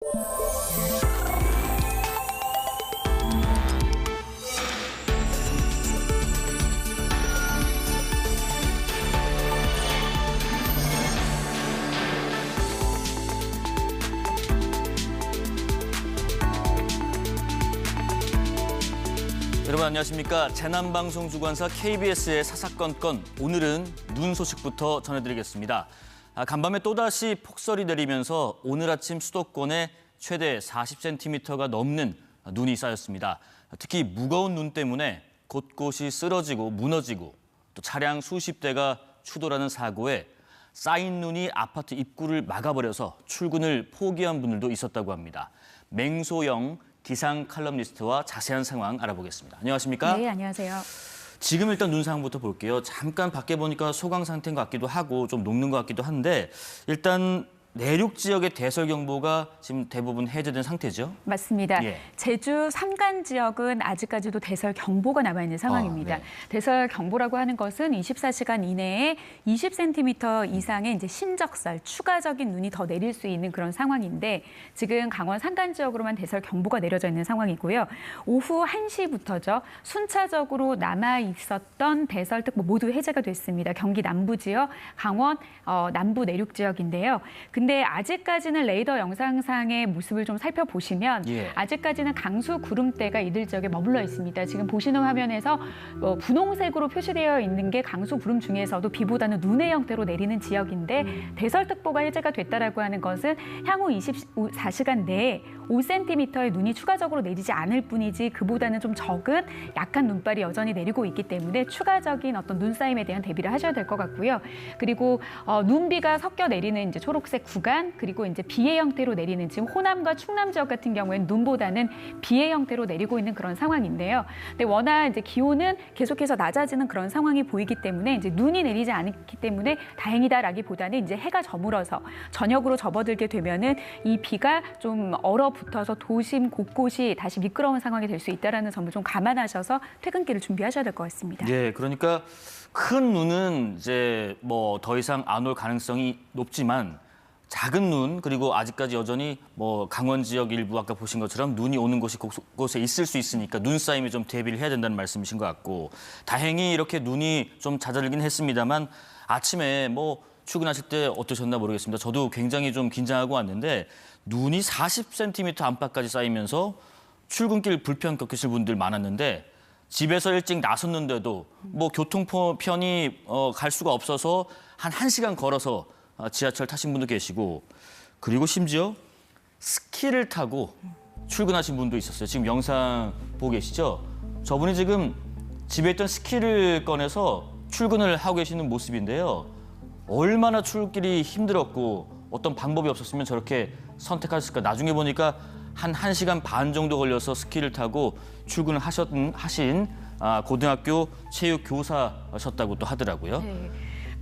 여러분 안녕하십니까. 재난방송 주관사 KBS의 사사건건, 오늘은 눈 소식부터 전해드리겠습니다. 간밤에 또다시 폭설이 내리면서 오늘 아침 수도권에 최대 40cm가 넘는 눈이 쌓였습니다. 특히 무거운 눈 때문에 곳곳이 쓰러지고 무너지고 또 차량 수십 대가 추돌하는 사고에 쌓인 눈이 아파트 입구를 막아버려서 출근을 포기한 분들도 있었다고 합니다. 맹소영 기상 칼럼니스트와 자세한 상황 알아보겠습니다. 안녕하십니까? 네, 안녕하세요. 지금 일단 눈 상황부터 볼게요. 잠깐 밖에 보니까 소강 상태인 것 같기도 하고 좀 녹는 것 같기도 한데, 일단 내륙 지역의 대설경보가 지금 대부분 해제된 상태죠? 맞습니다. 예. 제주 산간 지역은 아직까지도 대설경보가 남아있는 상황입니다. 네. 대설경보라고 하는 것은 24시간 이내에 20cm 이상의 이제 신적설, 추가적인 눈이 더 내릴 수 있는 그런 상황인데, 지금 강원 산간 지역으로만 대설경보가 내려져 있는 상황이고요. 오후 1시부터죠. 순차적으로 남아있었던 대설특보 모두 해제가 됐습니다. 경기 남부 지역, 강원 남부 내륙 지역인데요. 근데 아직까지는 레이더 영상상의 모습을 좀 살펴보시면 아직까지는 강수 구름대가 이들 지역에 머물러 있습니다. 지금 보시는 화면에서 분홍색으로 표시되어 있는 게 강수 구름 중에서도 비보다는 눈의 형태로 내리는 지역인데, 대설특보가 해제가 됐다라고 하는 것은 향후 24시간 내에 5cm의 눈이 추가적으로 내리지 않을 뿐이지 그보다는 좀 적은 약한 눈발이 여전히 내리고 있기 때문에 추가적인 어떤 눈싸임에 대한 대비를 하셔야 될 것 같고요. 그리고 눈비가 섞여 내리는 이제 초록색 구간, 그리고 이제 비의 형태로 내리는 지금 호남과 충남 지역 같은 경우에는 눈보다는 비의 형태로 내리고 있는 그런 상황인데요. 근데 워낙 이제 기온은 계속해서 낮아지는 그런 상황이 보이기 때문에 이제 눈이 내리지 않기 때문에 다행이다라기보다는 이제 해가 저물어서 저녁으로 접어들게 되면은 이 비가 좀 얼어붙어서 도심 곳곳이 다시 미끄러운 상황이 될 수 있다라는 점을 좀 감안하셔서 퇴근길을 준비하셔야 될 것 같습니다. 예, 그러니까 큰 눈은 이제 뭐 더 이상 안 올 가능성이 높지만, 작은 눈, 그리고 아직까지 여전히 뭐 강원 지역 일부 아까 보신 것처럼 눈이 오는 곳이 곳곳에 있을 수 있으니까 눈싸임에 좀 대비를 해야 된다는 말씀이신 것 같고, 다행히 이렇게 눈이 좀 잦아들긴 했습니다만 아침에 뭐 출근하실 때 어떠셨나 모르겠습니다. 저도 굉장히 좀 긴장하고 왔는데 눈이 40cm 안팎까지 쌓이면서 출근길 불편 겪으실 분들 많았는데, 집에서 일찍 나섰는데도 뭐 교통편이 갈 수가 없어서 한 1시간 걸어서 지하철 타신 분도 계시고, 그리고 심지어 스키를 타고 출근하신 분도 있었어요. 지금 영상 보고 계시죠? 저분이 지금 집에 있던 스키를 꺼내서 출근을 하고 계시는 모습인데요. 얼마나 출길이 힘들었고 어떤 방법이 없었으면 저렇게 선택하셨을까. 나중에 보니까 한 1시간 반 정도 걸려서 스키를 타고 출근을 하신 고등학교 체육 교사셨다고 또 하더라고요. 네.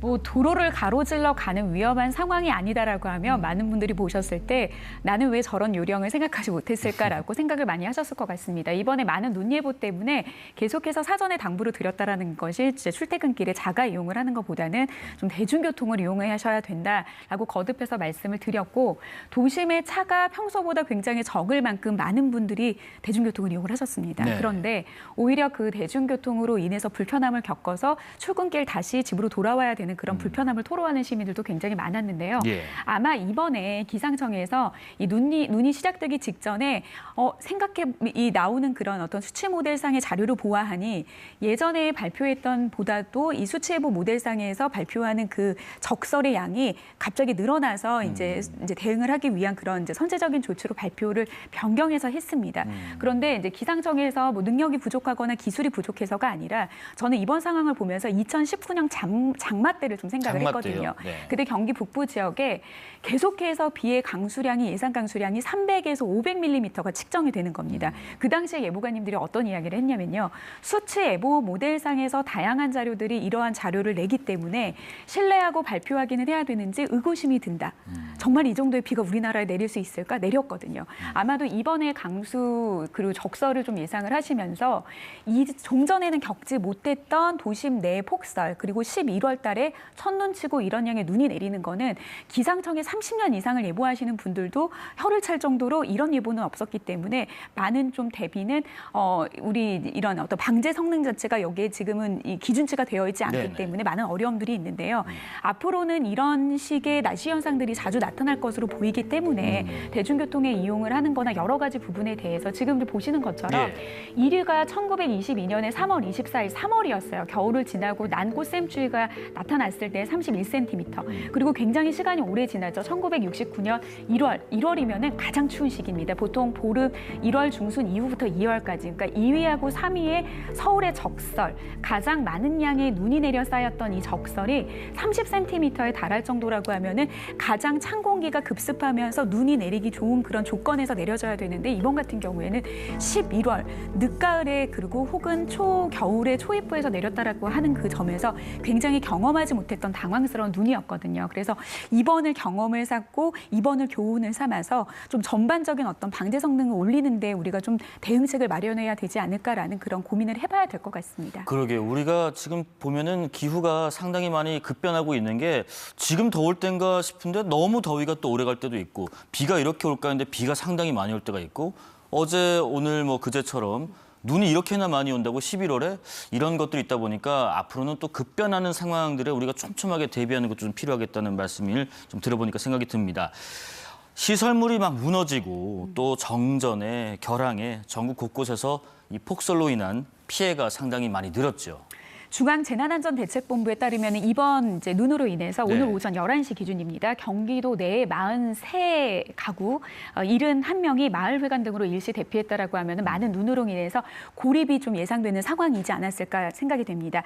뭐 도로를 가로질러 가는 위험한 상황이 아니다라고 하면 많은 분들이 보셨을 때 나는 왜 저런 요령을 생각하지 못했을까라고 생각을 많이 하셨을 것 같습니다. 이번에 많은 눈 예보 때문에 계속해서 사전에 당부를 드렸다라는 것이 출퇴근길에 자가 이용을 하는 것보다는 좀 대중교통을 이용하셔야 된다라고 거듭해서 말씀을 드렸고, 도심의 차가 평소보다 굉장히 적을 만큼 많은 분들이 대중교통을 이용을 하셨습니다. 네. 그런데 오히려 그 대중교통으로 인해서 불편함을 겪어서 출근길 다시 집으로 돌아와야 되는 그런 불편함을 토로하는 시민들도 굉장히 많았는데요. 아마 이번에 기상청에서 이 눈이 시작되기 직전에 나오는 그런 어떤 수치 모델상의 자료를 보아하니 예전에 발표했던 보다도 이 수치 예보 모델상에서 발표하는 그 적설의 양이 갑자기 늘어나서 이제 대응을 하기 위한 그런 이제 선제적인 조치로 발표를 변경해서 했습니다. 그런데 이제 기상청에서 뭐 능력이 부족하거나 기술이 부족해서가 아니라, 저는 이번 상황을 보면서 2019년 장마 때를 좀 생각을 했거든요. 네. 그때 경기 북부 지역에 계속해서 비의 강수량이 예상 강수량이 300에서 500mm가 측정이 되는 겁니다. 그 당시에 예보관님들이 어떤 이야기를 했냐면요. 수치 예보 모델상에서 다양한 자료들이 이러한 자료를 내기 때문에 신뢰하고 발표하기는 해야 되는지 의구심이 든다. 정말 이 정도의 비가 우리나라에 내릴 수 있을까? 내렸거든요. 아마도 이번에 강수 그리고 적설을 좀 예상을 하시면서 좀 전에는 겪지 못했던 도심 내 폭설, 그리고 11월 달에 10월에 첫눈치고 이런 양의 눈이 내리는 거는 기상청에 30년 이상을 예보하시는 분들도 혀를 찰 정도로 이런 예보는 없었기 때문에 많은 좀 대비는 우리 이런 어떤 방제 성능 자체가 여기에 지금은 이 기준치가 되어 있지 않기 네네. 때문에 많은 어려움들이 있는데요. 앞으로는 이런 식의 날씨 현상들이 자주 나타날 것으로 보이기 때문에 대중교통에 이용을 하는 거나 여러 가지 부분에 대해서 지금도 보시는 것처럼 1위가 1922년에 3월 24일 3월이었어요. 겨울을 지나고 난꽃샘추위가 나타났을 때 31cm. 그리고 굉장히 시간이 오래 지나죠. 1969년 1월이면은 가장 추운 시기입니다. 보통 보름 1월 중순 이후부터 2월까지. 그러니까 2위하고 3위의 서울의 적설, 가장 많은 양의 눈이 내려 쌓였던 이 적설이 30cm에 달할 정도라고 하면은 가장 찬 공기가 급습하면서 눈이 내리기 좋은 그런 조건에서 내려져야 되는데 이번 같은 경우에는 11월 늦가을에 그리고 혹은 초겨울에 초입부에서 내렸다라고 하는 그 점에서 굉장히 경험하지 못했던 당황스러운 눈이었거든요. 그래서 이번을 경험을 삼고 이번을 교훈을 삼아서 좀 전반적인 어떤 방제 성능을 올리는데 우리가 좀 대응책을 마련해야 되지 않을까라는 그런 고민을 해봐야 될 것 같습니다. 그러게 우리가 지금 보면은 기후가 상당히 많이 급변하고 있는 게 지금 더울 땐가 싶은데 너무 더위가 또 오래 갈 때도 있고 비가 이렇게 올까 했는데 비가 상당히 많이 올 때가 있고 어제 오늘 뭐 그제처럼 눈이 이렇게나 많이 온다고 11월에 이런 것들이 있다 보니까 앞으로는 또 급변하는 상황들에 우리가 촘촘하게 대비하는 것도 좀 필요하겠다는 말씀을 좀 들어보니까 생각이 듭니다. 시설물이 막 무너지고 또 정전에 결항에 전국 곳곳에서 이 폭설로 인한 피해가 상당히 많이 늘었죠. 중앙재난안전대책본부에 따르면 이번 이제 눈으로 인해서 네. 오늘 오전 11시 기준입니다. 경기도 내 43가구 71명이 마을회관 등으로 일시 대피했다라고 하면 많은 눈으로 인해서 고립이 좀 예상되는 상황이지 않았을까 생각이 됩니다.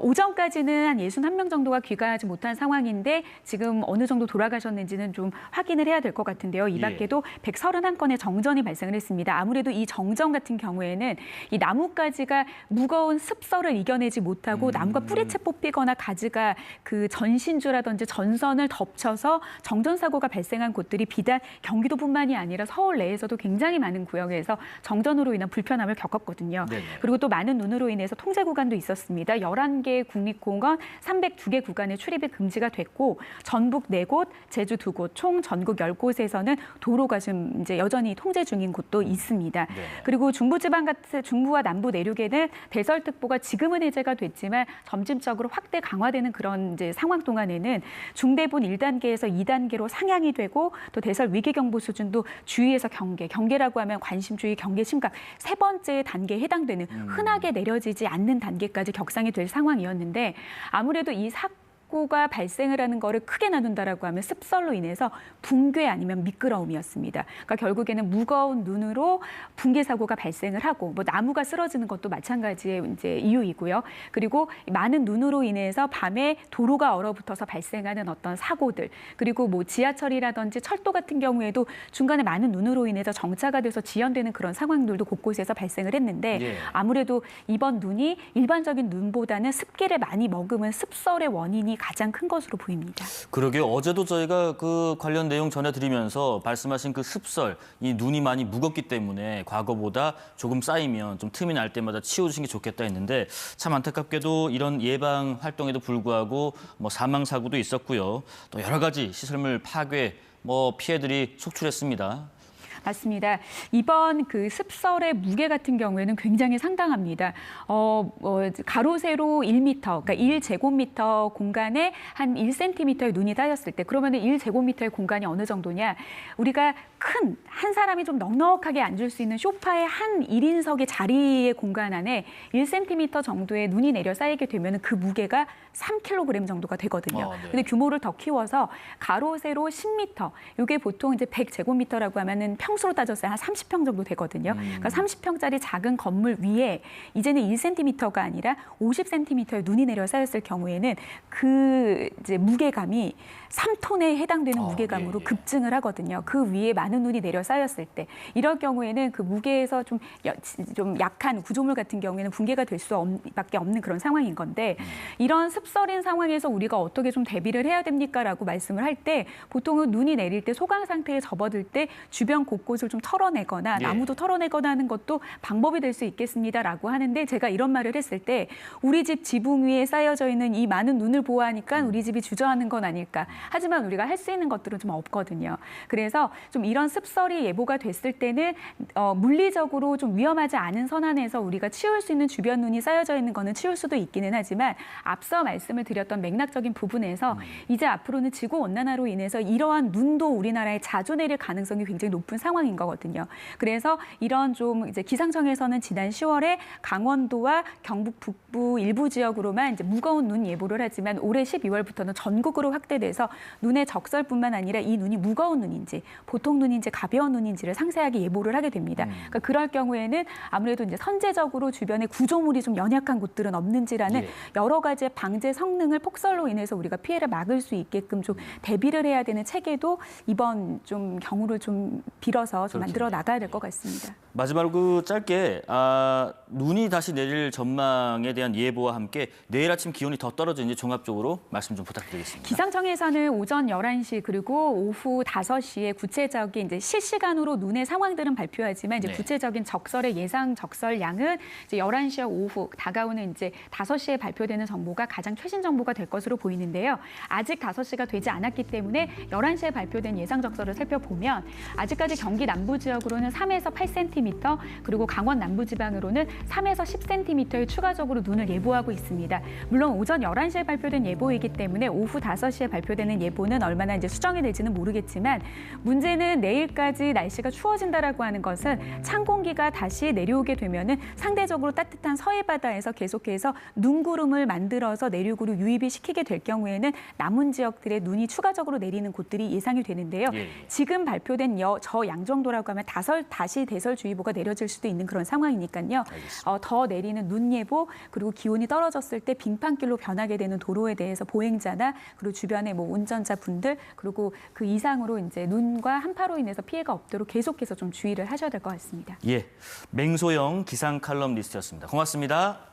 오전까지는 한 61명 정도가 귀가하지 못한 상황인데 지금 어느 정도 돌아가셨는지는 좀 확인을 해야 될 것 같은데요. 이 밖에도 131건의 정전이 발생을 했습니다. 아무래도 이 정전 같은 경우에는 이 나뭇가지가 무거운 습설을 이겨내지 못하고 나무가 뿌리채 뽑히거나 가지가 그 전신주라든지 전선을 덮쳐서 정전 사고가 발생한 곳들이 비단 경기도뿐만이 아니라 서울 내에서도 굉장히 많은 구역에서 정전으로 인한 불편함을 겪었거든요. 네네. 그리고 또 많은 눈으로 인해서 통제 구간도 있었습니다. 11개 국립공원 302개 구간의 출입이 금지가 됐고 전북 4곳, 제주 2곳, 총 전국 10곳에서는 도로가 좀 이제 여전히 통제 중인 곳도 있습니다. 네. 그리고 중부지방 같은 중부와 남부 내륙에는 대설특보가 지금은 해제가 됐지만 점진적으로 확대 강화되는 그런 이제 상황 동안에는 중대본 1단계에서 2단계로 상향이 되고 또 대설 위기경보 수준도 주의에서 경계라고 하면 관심주의, 경계, 심각 세 번째 단계에 해당되는 흔하게 내려지지 않는 단계까지 격상이 될 상황이었는데 아무래도 이 사고가 발생을 하는 거를 크게 나눈다라고 하면 습설로 인해서 붕괴 아니면 미끄러움이었습니다. 그러니까 결국에는 무거운 눈으로 붕괴 사고가 발생을 하고 뭐 나무가 쓰러지는 것도 마찬가지의 이제 이유이고요. 그리고 많은 눈으로 인해서 밤에 도로가 얼어붙어서 발생하는 어떤 사고들 그리고 뭐 지하철이라든지 철도 같은 경우에도 중간에 많은 눈으로 인해서 정차가 돼서 지연되는 그런 상황들도 곳곳에서 발생을 했는데 예. 아무래도 이번 눈이 일반적인 눈보다는 습기를 많이 머금은 습설의 원인이 가장 큰 것으로 보입니다. 그러게요. 어제도 저희가 그 관련 내용 전해드리면서 말씀하신 그 습설, 이 눈이 많이 무겁기 때문에 과거보다 조금 쌓이면 좀 틈이 날 때마다 치워주시는 게 좋겠다 했는데 참 안타깝게도 이런 예방 활동에도 불구하고 뭐 사망 사고도 있었고요. 또 여러 가지 시설물 파괴, 뭐 피해들이 속출했습니다. 맞습니다. 이번 그 습설의 무게 같은 경우에는 굉장히 상당합니다. 가로 세로 1m, 그러니까 1제곱미터 공간에 한 1cm의 눈이 쌓였을 때 그러면 1제곱미터의 공간이 어느 정도냐? 우리가 큰 한 사람이 좀 넉넉하게 앉을 수 있는 소파의 한 1인석의 자리의 공간 안에 1cm 정도의 눈이 내려 쌓이게 되면 그 무게가 3kg 정도가 되거든요. 네. 근데 규모를 더 키워서 가로 세로 10m, 이게 보통 이제 100제곱미터라고 하면은 평수로 따졌어요. 한 30평 정도 되거든요. 그러니까 30평짜리 작은 건물 위에 이제는 1cm가 아니라 50cm의 눈이 내려 쌓였을 경우에는 그 이제 무게감이 3톤에 해당되는 무게감으로 예. 급증을 하거든요. 그 위에 많은 눈이 내려 쌓였을 때 이럴 경우에는 그 무게에서 좀 약한 구조물 같은 경우에는 붕괴가 될 수밖에 없는 그런 상황인 건데 이런 습설인 상황에서 우리가 어떻게 좀 대비를 해야 됩니까라고 말씀을 할 때 보통은 눈이 내릴 때 소강 상태에 접어들 때 주변 곳 곳곳을 좀 털어내거나 예. 나무도 털어내거나 하는 것도 방법이 될 수 있겠습니다라고 하는데 제가 이런 말을 했을 때 우리 집 지붕 위에 쌓여져 있는 이 많은 눈을 보아하니까 우리 집이 주저하는 건 아닐까. 하지만 우리가 할 수 있는 것들은 좀 없거든요. 그래서 좀 이런 습설이 예보가 됐을 때는 물리적으로 좀 위험하지 않은 선안에서 우리가 치울 수 있는 주변 눈이 쌓여져 있는 거는 치울 수도 있기는 하지만 앞서 말씀을 드렸던 맥락적인 부분에서 이제 앞으로는 지구 온난화로 인해서 이러한 눈도 우리나라에 자주 내릴 가능성이 굉장히 높은 상황인 거거든요. 그래서 이런 좀 이제 기상청에서는 지난 10월에 강원도와 경북 북부 일부 지역으로만 이제 무거운 눈 예보를 하지만 올해 12월부터는 전국으로 확대돼서 눈의 적설뿐만 아니라 이 눈이 무거운 눈인지 보통 눈인지 가벼운 눈인지를 상세하게 예보를 하게 됩니다. 그러니까 그럴 경우에는 아무래도 이제 선제적으로 주변에 구조물이 좀 연약한 곳들은 없는지라는 예. 여러 가지의 방제 성능을 폭설로 인해서 우리가 피해를 막을 수 있게끔 좀 대비를 해야 되는 체계도 이번 좀 경우를 좀 빌어서 좀 만들어 나가야 될 것 같습니다. 마지막으로 짧게 눈이 다시 내릴 전망에 대한 예보와 함께 내일 아침 기온이 더 떨어지는지 종합적으로 말씀 좀 부탁드리겠습니다. 기상청에서는 오전 11시 그리고 오후 5시에 구체적인 이제 실시간으로 눈의 상황들은 발표하지만 이제 네. 구체적인 적설의 예상 적설량은 이제 11시와 오후 다가오는 이제 5시에 발표되는 정보가 가장 최신 정보가 될 것으로 보이는데요. 아직 5시가 되지 않았기 때문에 11시에 발표된 예상 적설을 살펴보면 아직까지 경기 남부 지역으로는 3에서 8cm 그리고 강원 남부 지방으로는 3에서 10cm의 추가적으로 눈을 예보하고 있습니다. 물론 오전 11시에 발표된 예보이기 때문에 오후 5시에 발표되는 예보는 얼마나 이제 수정이 될지는 모르겠지만 문제는 내일까지 날씨가 추워진다라고 하는 것은 찬 공기가 다시 내려오게 되면은 상대적으로 따뜻한 서해 바다에서 계속해서 눈구름을 만들어서 내륙으로 유입이 시키게 될 경우에는 남은 지역들의 눈이 추가적으로 내리는 곳들이 예상이 되는데요. 예. 지금 발표된 저양 정도라고 하면 다시 대설주의보가 내려질 수도 있는 그런 상황이니까요. 더 내리는 눈 예보 그리고 기온이 떨어졌을 때 빙판길로 변하게 되는 도로에 대해서 보행자나 그리고 주변의 뭐 운전자분들 그리고 그 이상으로 이제 눈과 한파로 인해서 피해가 없도록 계속해서 좀 주의를 하셔야 될 것 같습니다. 예, 맹소영 기상 칼럼니스트였습니다. 고맙습니다.